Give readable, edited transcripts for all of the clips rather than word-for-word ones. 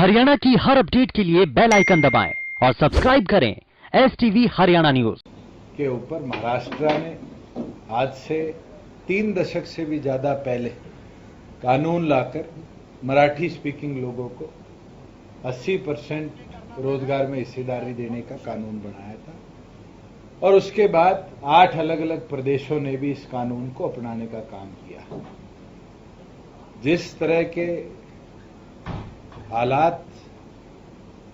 हरियाणा की हर अपडेट के लिए बेल आइकन दबाएं और सब्सक्राइब करें STV हरियाणा न्यूज के ऊपर महाराष्ट्र ने आज से 3 दशक से भी ज्यादा पहले कानून लाकर मराठी स्पीकिंग लोगों को 80% रोजगार में हिस्सेदारी देने का कानून बनाया था और उसके बाद 8 अलग अलग प्रदेशों ने भी इस कानून को अपनाने का काम किया। जिस तरह के हालात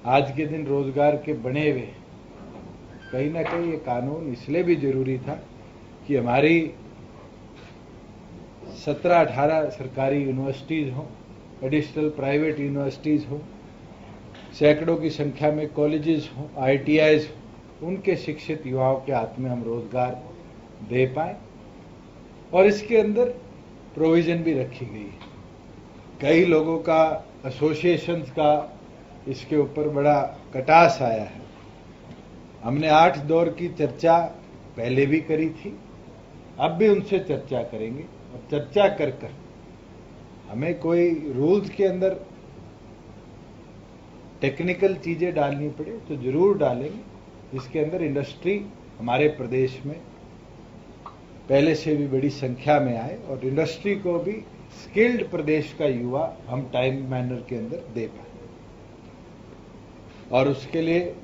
आज के दिन रोजगार के बने हुए, कहीं ना कहीं ये कानून इसलिए भी जरूरी था कि हमारी 17-18 सरकारी यूनिवर्सिटीज हों, एडिशनल प्राइवेट यूनिवर्सिटीज हों, सैकड़ों की संख्या में कॉलेजेस हों, ITIs हों, उनके शिक्षित युवाओं के हाथ में हम रोजगार दे पाए और इसके अंदर प्रोविजन भी रखी गई है। कई लोगों का, एसोसिएशंस का इसके ऊपर बड़ा कटास आया है। हमने 8 दौर की चर्चा पहले भी करी थी, अब भी उनसे चर्चा करेंगे और चर्चा कर हमें कोई रूल्स के अंदर टेक्निकल चीजें डालनी पड़े तो जरूर डालेंगे, जिसके अंदर इंडस्ट्री हमारे प्रदेश में पहले से भी बड़ी संख्या में आए और इंडस्ट्री को भी स्किल्ड प्रदेश का युवा हम टाइम मैनर के अंदर दे पाए। और उसके लिए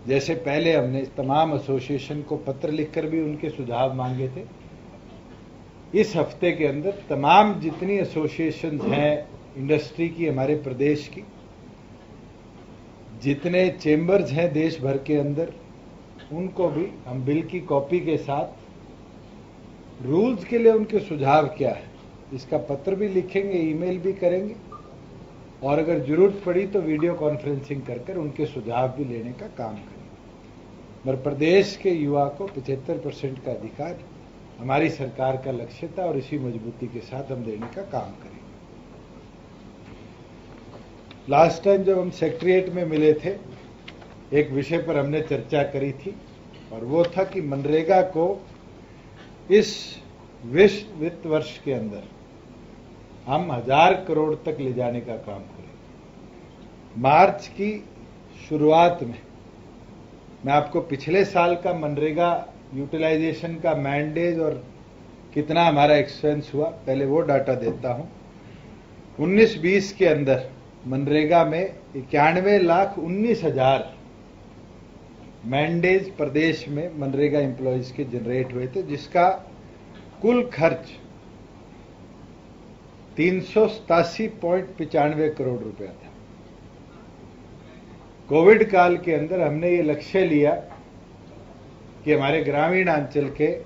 जैसे पहले हमने तमाम एसोसिएशन को पत्र लिखकर भी उनके सुझाव मांगे थे, इस हफ्ते के अंदर तमाम जितनी एसोसिएशन हैं इंडस्ट्री की, हमारे प्रदेश की, जितने चेंबर्स हैं देश भर के अंदर, उनको भी हम बिल की कॉपी के साथ रूल्स के लिए उनके सुझाव क्या है इसका पत्र भी लिखेंगे, ईमेल भी करेंगे और अगर जरूरत पड़ी तो वीडियो कॉन्फ्रेंसिंग कर उनके सुझाव भी लेने का काम करेंगे। मगर प्रदेश के युवा को 75% का अधिकार हमारी सरकार का लक्ष्य था और इसी मजबूती के साथ हम देने का काम करेंगे। लास्ट टाइम जब हम सेक्रेटरीट में मिले थे, एक विषय पर हमने चर्चा करी थी और वो था कि मनरेगा को इस वित्त वर्ष के अंदर हम 1000 करोड़ तक ले जाने का काम करेंगे। मार्च की शुरुआत में मैं आपको पिछले साल का मनरेगा यूटिलाइजेशन का मैंडेज और कितना हमारा एक्सपेंस हुआ, पहले वो डाटा देता हूं। 19-20 के अंदर मनरेगा में 91,19,000 मैंडेज प्रदेश में मनरेगा एम्प्लॉयज के जनरेट हुए थे, जिसका कुल खर्च 387.95 करोड़ रुपया था। कोविड काल के अंदर हमने ये लक्ष्य लिया कि हमारे ग्रामीण अंचल के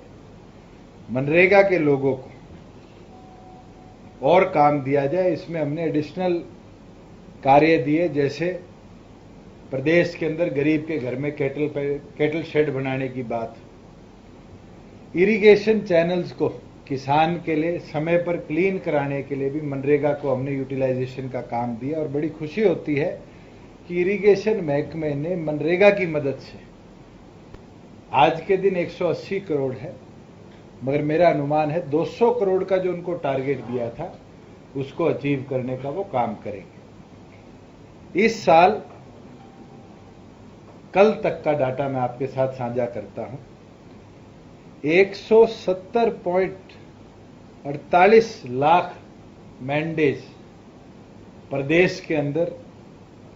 मनरेगा के लोगों को और काम दिया जाए। इसमें हमने एडिशनल कार्य दिए, जैसे प्रदेश के अंदर गरीब के घर में कैटल शेड बनाने की बात, इरिगेशन चैनल्स को किसान के लिए समय पर क्लीन कराने के लिए भी मनरेगा को हमने यूटिलाइजेशन का काम दिया और बड़ी खुशी होती है कि इरिगेशन महकमे ने मनरेगा की मदद से आज के दिन 180 करोड़ है, मगर मेरा अनुमान है 200 करोड़ का जो उनको टारगेट दिया था उसको अचीव करने का वो काम करेंगे। इस साल कल तक का डाटा मैं आपके साथ साझा करता हूं। 170.48 लाख मैंडेज प्रदेश के अंदर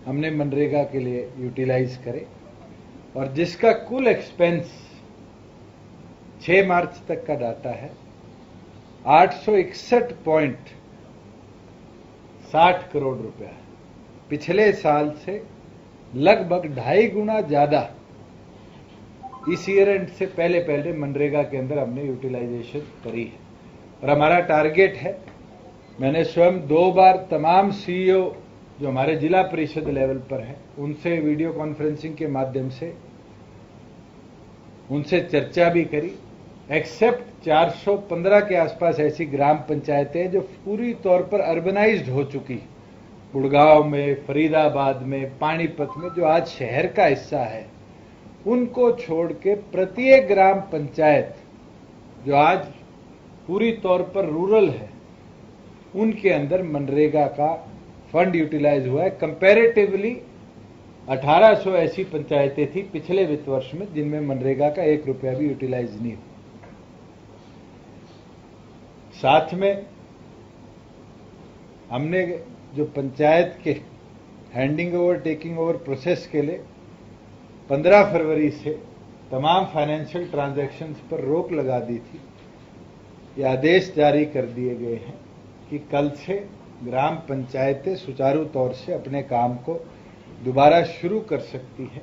हमने मनरेगा के लिए यूटिलाइज करे और जिसका कुल एक्सपेंस 6 मार्च तक का डाटा है 861.60 करोड़ रुपया है। पिछले साल से लगभग 2.5 गुना ज्यादा इस ईयर एंड से पहले मनरेगा के अंदर हमने यूटिलाइजेशन करी है और हमारा टारगेट है, मैंने स्वयं 2 बार तमाम CEO जो हमारे जिला परिषद लेवल पर हैं उनसे वीडियो कॉन्फ्रेंसिंग के माध्यम से उनसे चर्चा भी करी। एक्सेप्ट 415 के आसपास ऐसी ग्राम पंचायतें हैं जो पूरी तौर पर अर्बनाइज्ड हो चुकी, गुड़गांव में, फरीदाबाद में, पानीपत में, जो आज शहर का हिस्सा है, उनको छोड़ के प्रत्येक ग्राम पंचायत जो आज पूरी तौर पर रूरल है, उनके अंदर मनरेगा का फंड यूटिलाइज हुआ है। कंपैरेटिवली 1800 ऐसी पंचायतें थी पिछले वित्त वर्ष में जिनमें मनरेगा का 1 रुपया भी यूटिलाइज नहीं हुआ। साथ में हमने जो पंचायत के handing over taking over process के लिए 15 फरवरी से तमाम फाइनेंशियल ट्रांजैक्शंस पर रोक लगा दी थी, ये आदेश जारी कर दिए गए हैं कि कल से ग्राम पंचायतें सुचारू तौर से अपने काम को दोबारा शुरू कर सकती है,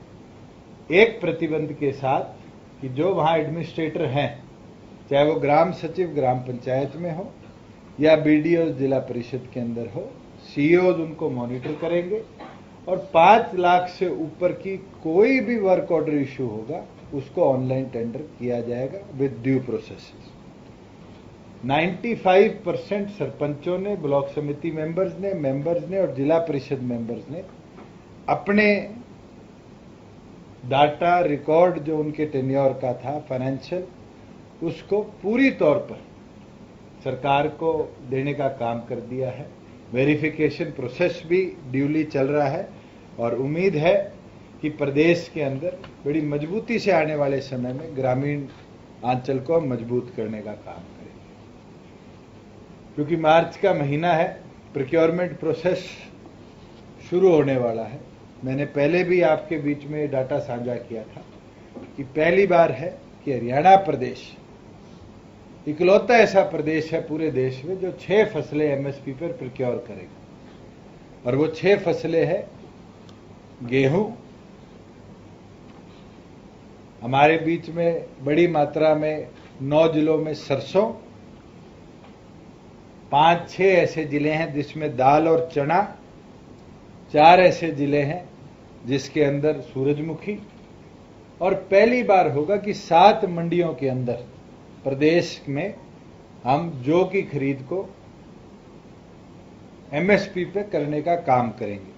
एक प्रतिबंध के साथ कि जो वहां एडमिनिस्ट्रेटर हैं, चाहे वो ग्राम सचिव ग्राम पंचायत में हो या बीडीओ जिला परिषद के अंदर हो, सीईओ उनको मॉनिटर करेंगे और 5 लाख से ऊपर की कोई भी वर्क ऑर्डर इशू होगा उसको ऑनलाइन टेंडर किया जाएगा विद ड्यू प्रोसेसेस। 95% सरपंचों ने, ब्लॉक समिति मेंबर्स ने और जिला परिषद मेंबर्स ने अपने डाटा रिकॉर्ड जो उनके टेन्योर का था फाइनेंशियल, उसको पूरी तौर पर सरकार को देने का काम कर दिया है। वेरिफिकेशन प्रोसेस भी ड्यूली चल रहा है और उम्मीद है कि प्रदेश के अंदर बड़ी मजबूती से आने वाले समय में ग्रामीण आंचल को मजबूत करने का काम करेंगे। क्योंकि मार्च का महीना है, प्रोक्योरमेंट प्रोसेस शुरू होने वाला है। मैंने पहले भी आपके बीच में डाटा साझा किया था कि पहली बार है कि हरियाणा प्रदेश इकलौता ऐसा प्रदेश है पूरे देश में जो 6 फसलें एमएसपी पर प्रोक्योर करेगा और वो 6 फसलें हैं गेहूं, हमारे बीच में बड़ी मात्रा में 9 जिलों में सरसों, 5-6 ऐसे जिले हैं जिसमें दाल और चना, 4 ऐसे जिले हैं जिसके अंदर सूरजमुखी, और पहली बार होगा कि 7 मंडियों के अंदर प्रदेश में हम जौ की खरीद को एमएसपी पे करने का काम करेंगे।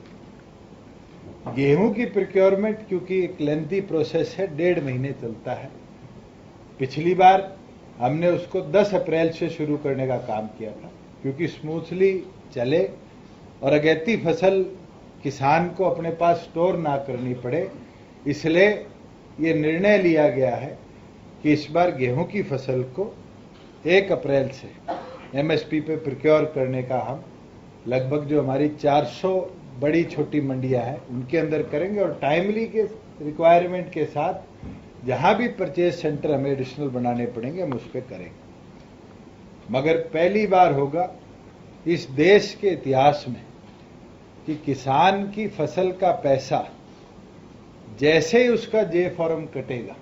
गेहूं की प्रोक्योरमेंट क्योंकि एक लेंथी प्रोसेस है, 1.5 महीने चलता है। पिछली बार हमने उसको 10 अप्रैल से शुरू करने का काम किया था क्योंकि स्मूथली चले और अगैती फसल किसान को अपने पास स्टोर ना करनी पड़े, इसलिए ये निर्णय लिया गया है कि इस बार गेहूं की फसल को 1 अप्रैल से एमएसपी पे प्रोक्योर करने का हम लगभग जो हमारी 400 बड़ी छोटी मंडियां हैं उनके अंदर करेंगे और टाइमली के रिक्वायरमेंट के साथ जहां भी परचेज सेंटर हमें एडिशनल बनाने पड़ेंगे हम उस पर करेंगे। मगर पहली बार होगा इस देश के इतिहास में कि किसान की फसल का पैसा जैसे ही उसका जे फॉर्म कटेगा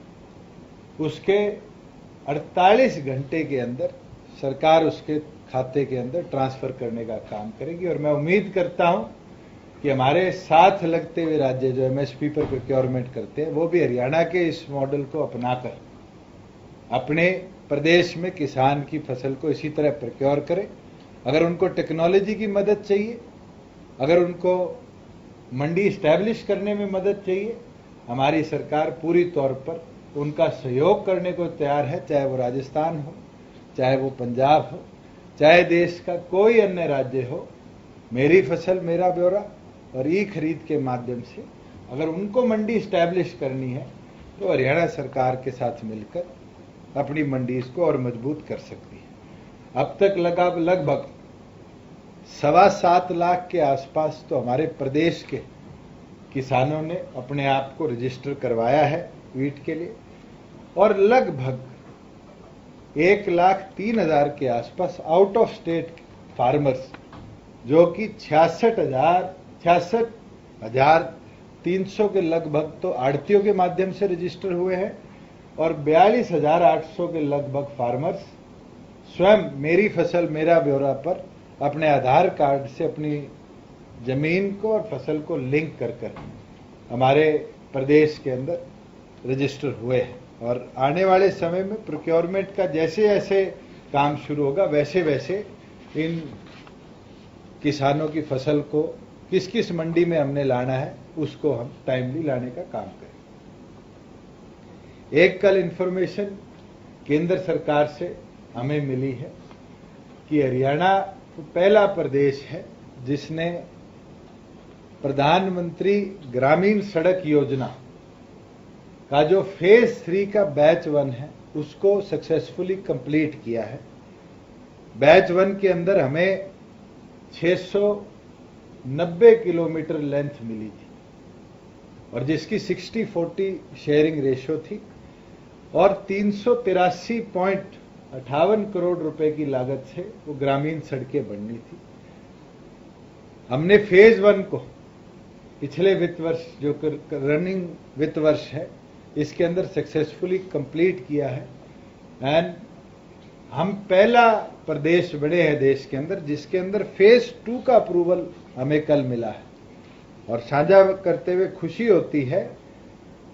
उसके 48 घंटे के अंदर सरकार उसके खाते के अंदर ट्रांसफर करने का काम करेगी। और मैं उम्मीद करता हूं कि हमारे साथ लगते हुए राज्य जो एमएसपी पर प्रोक्योरमेंट करते हैं वो भी हरियाणा के इस मॉडल को अपनाकर अपने प्रदेश में किसान की फसल को इसी तरह प्रोक्योर करें। अगर उनको टेक्नोलॉजी की मदद चाहिए, अगर उनको मंडी स्टैब्लिश करने में मदद चाहिए, हमारी सरकार पूरी तौर पर उनका सहयोग करने को तैयार है, चाहे वो राजस्थान हो, चाहे वो पंजाब हो, चाहे देश का कोई अन्य राज्य हो। मेरी फसल मेरा ब्यौरा और ई खरीद के माध्यम से अगर उनको मंडी स्टैब्लिश करनी है तो हरियाणा सरकार के साथ मिलकर अपनी मंडी इसको और मजबूत कर सकती है। अब तक लगभग 7.25 लाख के आसपास तो हमारे प्रदेश के किसानों ने अपने आप को रजिस्टर करवाया है वीट के लिए और लगभग 1,03,000 के आसपास आउट ऑफ स्टेट फार्मर्स जो कि 66,300 के लगभग तो आड़तियों के माध्यम से रजिस्टर हुए हैं और 42,800 के लगभग फार्मर्स स्वयं मेरी फसल मेरा ब्यौरा पर अपने आधार कार्ड से अपनी जमीन को और फसल को लिंक कर हमारे प्रदेश के अंदर रजिस्टर हुए हैं। और आने वाले समय में प्रोक्योरमेंट का जैसे जैसे काम शुरू होगा वैसे वैसे इन किसानों की फसल को किस किस मंडी में हमने लाना है उसको हम टाइमली लाने का काम करें। एक कल इंफॉर्मेशन केंद्र सरकार से हमें मिली है कि हरियाणा पहला प्रदेश है जिसने प्रधानमंत्री ग्रामीण सड़क योजना का जो फेज 3 का बैच 1 है उसको सक्सेसफुली कंप्लीट किया है। बैच 1 के अंदर हमें 690 किलोमीटर लेंथ मिली थी और जिसकी 60-40 शेयरिंग रेशो थी और 383.58 करोड़ रुपए की लागत से वो ग्रामीण सड़कें बननी थी। हमने फेज 1 को पिछले वित्त वर्ष जो रनिंग वित्त वर्ष है इसके अंदर सक्सेसफुली कंप्लीट किया है एंड हम पहला प्रदेश बने हैं देश के अंदर जिसके अंदर फेज 2 का अप्रूवल हमें कल मिला है और साझा करते हुए खुशी होती है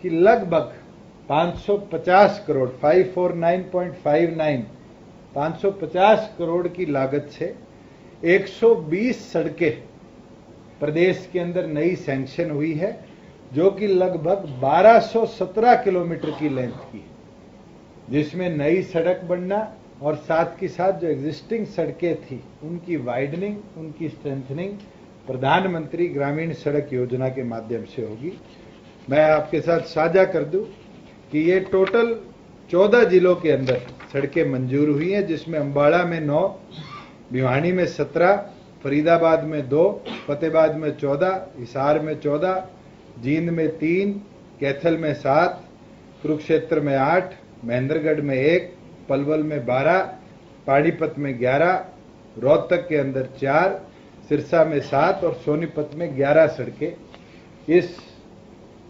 कि लगभग 550 करोड़ 550 करोड़ की लागत से 120 सड़कें प्रदेश के अंदर नई सैंक्शन हुई है जो कि लगभग 1217 किलोमीटर की लेंथ की, जिसमें नई सड़क बनना और साथ ही साथ जो एग्जिस्टिंग सड़कें थी उनकी वाइडनिंग, उनकी स्ट्रेंथनिंग प्रधानमंत्री ग्रामीण सड़क योजना के माध्यम से होगी। मैं आपके साथ साझा कर दूं कि ये टोटल 14 जिलों के अंदर सड़कें मंजूर हुई हैं, जिसमें अंबाला में 9, भिवानी में 17, फरीदाबाद में 2, फतेहाबाद में 14, हिसार में 14, जींद में 3, कैथल में 7, कुरुक्षेत्र में 8, महेंद्रगढ़ में 1, पलवल में 12, पानीपत में 11, रोहतक के अंदर 4, सिरसा में 7 और सोनीपत में 11 सड़कें इस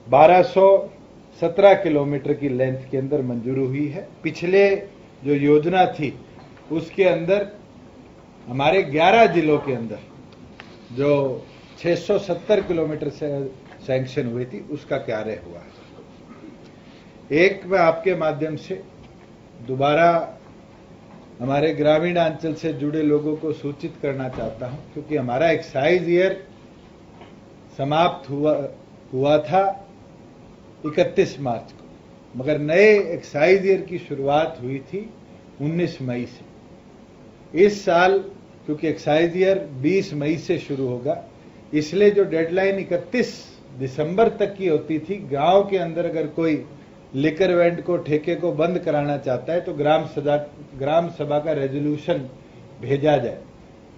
1217 किलोमीटर की लेंथ के अंदर मंजूर हुई है। पिछले जो योजना थी उसके अंदर हमारे 11 जिलों के अंदर जो 670 किलोमीटर से सैंक्शन हुई थी उसका कार्य हुआ है। एक मैं आपके माध्यम से दोबारा हमारे ग्रामीण अंचल से जुड़े लोगों को सूचित करना चाहता हूं, क्योंकि हमारा एक्साइज ईयर समाप्त हुआ था 31 मार्च को, मगर नए एक्साइज ईयर की शुरुआत हुई थी 19 मई से। इस साल क्योंकि एक्साइज ईयर 20 मई से शुरू होगा, इसलिए जो डेडलाइन 31 दिसंबर तक की होती थी, गांव के अंदर अगर कोई लिकर वेंट को, ठेके को बंद कराना चाहता है तो ग्राम सभा का रेजोल्यूशन भेजा जाए।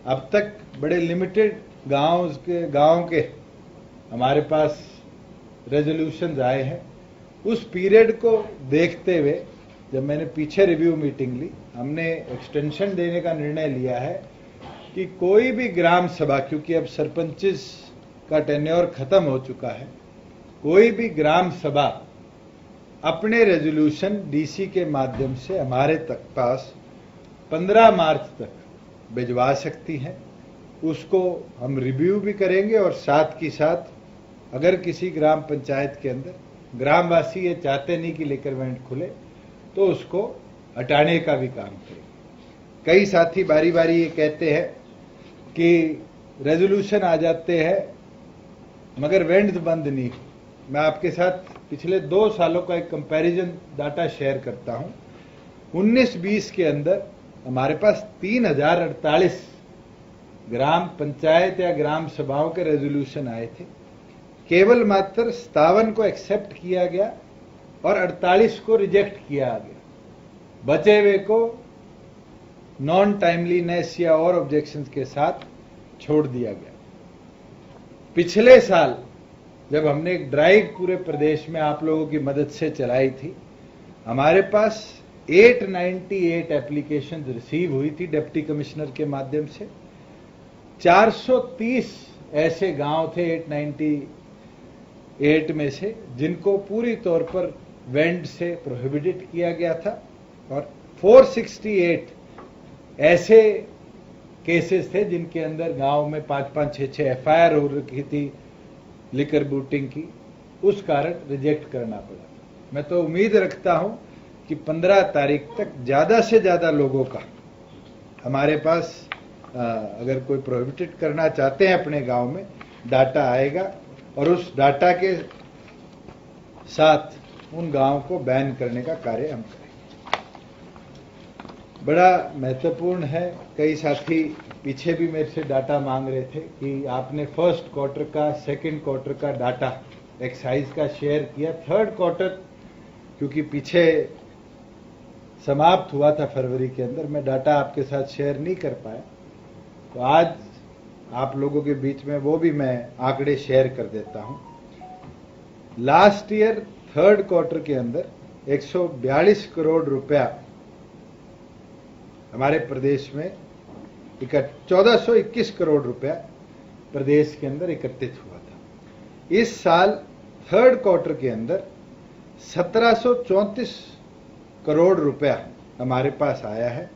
अब तक बड़े लिमिटेड गांव के हमारे पास रेजोल्यूशन आए हैं। उस पीरियड को देखते हुए जब मैंने पीछे रिव्यू मीटिंग ली, हमने एक्सटेंशन देने का निर्णय लिया है कि कोई भी ग्राम सभा, क्योंकि अब सरपंचेस का टेन्योर खत्म हो चुका है, कोई भी ग्राम सभा अपने रेजोल्यूशन डीसी के माध्यम से हमारे तक पास 15 मार्च तक भिजवा सकती हैं। उसको हम रिव्यू भी करेंगे और साथ ही साथ अगर किसी ग्राम पंचायत के अंदर ग्रामवासी ये चाहते नहीं कि लिकर वेंट खुले तो उसको हटाने का भी काम करेंगे। कई साथी बारी बारी ये कहते हैं कि रेजोल्यूशन आ जाते हैं मगर वेंट बंद नहीं। मैं आपके साथ पिछले 2 सालों का एक कंपैरिजन डाटा शेयर करता हूं। 19-20 के अंदर हमारे पास 3048 ग्राम पंचायत या ग्राम सभाओं के रेजोल्यूशन आए थे। केवल मात्र 57 को एक्सेप्ट किया गया और 48 को रिजेक्ट किया गया। बचे हुए को नॉन टाइमलीनेस या और ऑब्जेक्शंस के साथ छोड़ दिया गया। पिछले साल जब हमने एक ड्राइव पूरे प्रदेश में आप लोगों की मदद से चलाई थी, हमारे पास 898 एप्लीकेशन रिसीव हुई थी डिप्टी कमिश्नर के माध्यम से। 430 ऐसे गांव थे 898 में से जिनको पूरी तौर पर वेंट से प्रोहिबिटेड किया गया था और 468 ऐसे केसेस थे जिनके अंदर गांव में 5-5, 6-6 एफआईआर हो रखी थी लिकर बूटिंग की, उस कारण रिजेक्ट करना पड़ा। मैं तो उम्मीद रखता हूं कि 15 तारीख तक ज्यादा से ज्यादा लोगों का हमारे पास अगर कोई प्रोहिबिटेड करना चाहते हैं अपने गांव में, डाटा आएगा और उस डाटा के साथ उन गांव को बैन करने का कार्य हम करेंगे। बड़ा महत्वपूर्ण है। कई साथी पीछे भी मेरे से डाटा मांग रहे थे कि आपने फर्स्ट क्वार्टर का, सेकंड क्वार्टर का डाटा एक्साइज का शेयर किया, थर्ड क्वार्टर क्योंकि पीछे समाप्त हुआ था फरवरी के अंदर, मैं डाटा आपके साथ शेयर नहीं कर पाया, तो आज आप लोगों के बीच में वो भी मैं आंकड़े शेयर कर देता हूं। लास्ट ईयर थर्ड क्वार्टर के अंदर 142 करोड़ रुपया हमारे प्रदेश में 1421 करोड़ रुपया प्रदेश के अंदर एकत्रित हुआ था। इस साल थर्ड क्वार्टर के अंदर 1734 करोड़ रुपया हमारे पास आया है,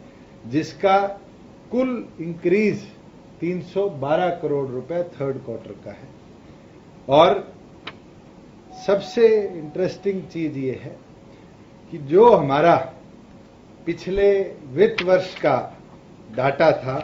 जिसका कुल इंक्रीज 312 करोड़ रुपया थर्ड क्वार्टर का है। और सबसे इंटरेस्टिंग चीज ये है कि जो हमारा पिछले वित्त वर्ष का डाटा था